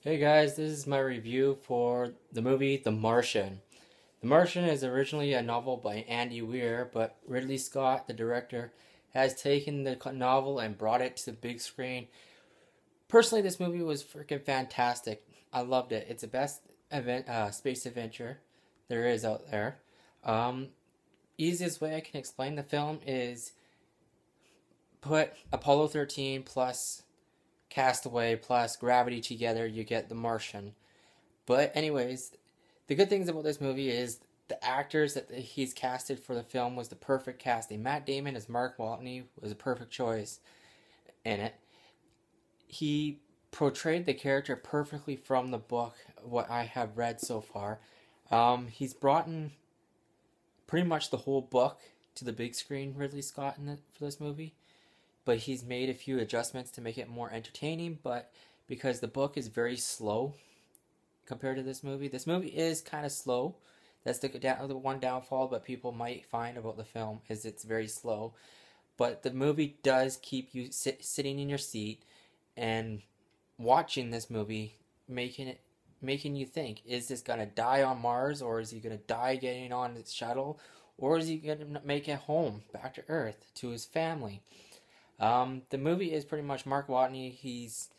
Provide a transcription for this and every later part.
Hey guys, this is my review for the movie The Martian. The Martian is originally a novel by Andy Weir, but Ridley Scott, the director, has taken the novel and brought it to the big screen. Personally, this movie was freaking fantastic. I loved it. It's the best space adventure there is out there. Um, Easiest way I can explain the film is put Apollo 13 plus Castaway plus Gravity together, you get The Martian. But anyways, the good things about this movie is the actors that he's casted for the film was the perfect casting. Matt Damon as Mark Watney was a perfect choice in it. He portrayed the character perfectly from the book, what I have read so far. He's brought in pretty much the whole book to the big screen, Ridley Scott, for this movie. But he's made a few adjustments to make it more entertaining. But because the book is very slow compared to this movie is kind of slow. That's the one downfall, but people might find about the film is it's very slow. But the movie does keep you sitting in your seat and watching this movie, making you think: is this gonna die on Mars, or is he gonna die getting on the shuttle, or is he gonna make it home back to Earth to his family? The movie is pretty much Mark Watney. He's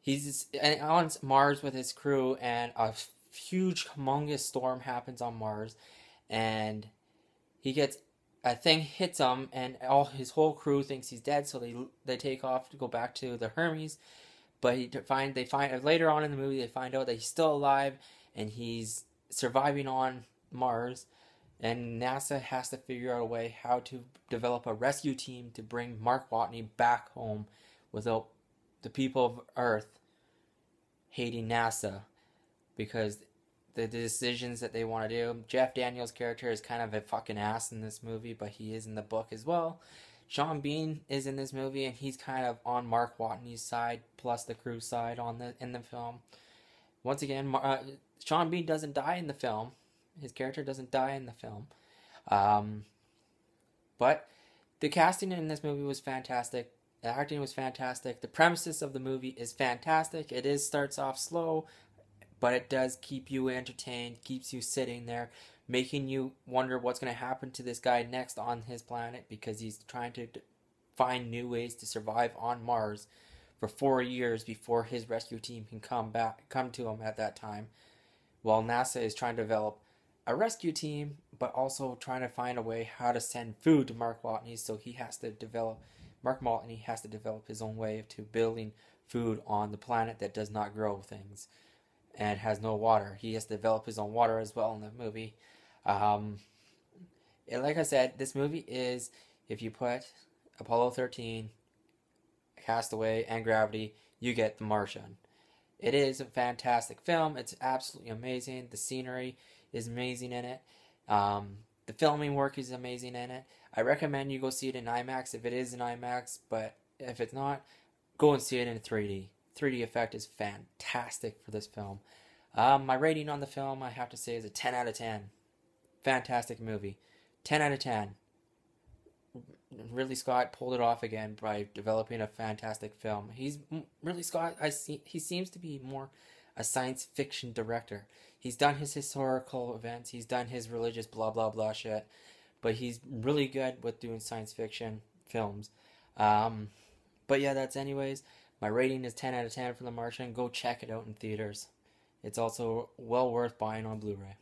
on Mars with his crew, and a huge, humongous storm happens on Mars, and he gets a thing hits him, and all his whole crew thinks he's dead, so they take off to go back to the Hermes. But they find later on in the movie they find out that he's still alive and he's surviving on Mars, and NASA has to figure out a way how to develop a rescue team to bring Mark Watney back home without the people of Earth hating NASA because the decisions that they want to do. Jeff Daniels' character is kind of a fucking ass in this movie, but he is in the book as well. Sean Bean is in this movie, and he's kind of on Mark Watney's side plus the crew side in the film. Once again, Sean Bean doesn't die in the film. His character doesn't die in the film. Um, but the casting in this movie was fantastic. The acting was fantastic. The premises of the movie is fantastic. Starts off slow, but it does keep you entertained, keeps you sitting there, making you wonder what's going to happen to this guy next on his planet because he's trying to find new ways to survive on Mars for 4 years before his rescue team can come to him at that time. While NASA is trying to develop a rescue team, but also trying to find a way how to send food to Mark Watney, so Mark Watney has to develop his own way to building food on the planet that does not grow things and has no water. He has to develop his own water as well in the movie. Like I said, this movie is, if you put Apollo 13, Castaway, and Gravity, you get The Martian. It is a fantastic film. It's absolutely amazing. The scenery is amazing in it. The filming work is amazing in it. I recommend you go see it in IMAX if it is in IMAX, but if it's not, go and see it in 3D. 3D effect is fantastic for this film. My rating on the film, I have to say, is a 10 out of 10. Fantastic movie. 10 out of 10. Ridley Scott pulled it off again by developing a fantastic film. Ridley Scott. He seems to be more a science fiction director. He's done his historical events. He's done his religious blah blah blah shit, but he's really good with doing science fiction films. But yeah, that's anyways. My rating is 10 out of 10 for The Martian. Go check it out in theaters. It's also well worth buying on Blu-ray.